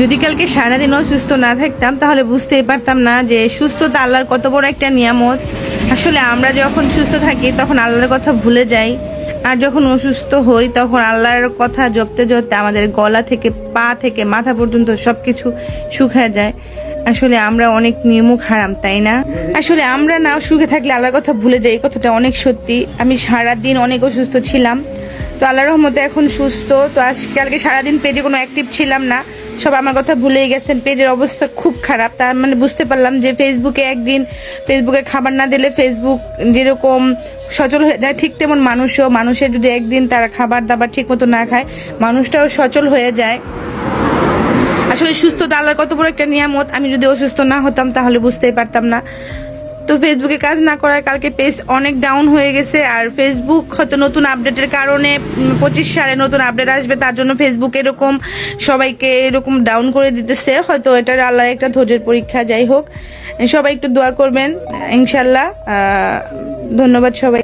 যদি কালকে সারাদিন অসুস্থ না থাকতাম তাহলে বুঝতেই পারতাম না যে সুস্থতা আল্লাহর কত বড় একটা নিয়ামত। আসলে আমরা যখন সুস্থ থাকি তখন আল্লাহর কথা ভুলে যাই, আর যখন অসুস্থ হই তখন আল্লাহর কথা জপতে জপতে আমাদের গলা থেকে পা থেকে মাথা পর্যন্ত সবকিছু শুকিয়ে যায়। আসলে আমরা অনেক নির্মুখ হারাম, তাই না? আসলে আমরা না সুখে থাকলে আল্লাহর কথা ভুলে যাই, এই কথাটা অনেক সত্যি। আমি সারাদিন অনেক অসুস্থ ছিলাম, তো আল্লাহর রহমতে এখন সুস্থ। তো কালকে সারাদিন পেজে কোনো অ্যাক্টিভ ছিলাম না, সব আমার কথা ভুলেই গেছেন। পেজের অবস্থা খুব খারাপ, তার মানে বুঝতে পারলাম যে ফেসবুকে একদিন ফেসবুকে খাবার না দিলে ফেসবুক যেরকম সচল হয়ে যায়, ঠিক তেমন মানুষের যদি একদিন তারা খাবার দাবার ঠিক মতো না খায়, মানুষটাও সচল হয়ে যায়। আসলে সুস্থতা আল্লাহর কত বড় একটা নিয়ামত। আমি যদি অসুস্থ না হতাম তাহলে বুঝতেই পারতাম না। তো ফেসবুকে কাজ না করার কালকে পেজ অনেক ডাউন হয়ে গেছে। আর ফেসবুক হয়তো নতুন আপডেটের কারণে 25 সালে নতুন আপডেট আসবে, তার জন্য ফেসবুক এরকম সবাইকে এরকম ডাউন করে দিতেছে। হয়তো এটার আল্লাহর একটা ধৈর্যের পরীক্ষা। যাই হোক, সবাই একটু দোয়া করবেন ইনশাল্লাহ। ধন্যবাদ সবাই।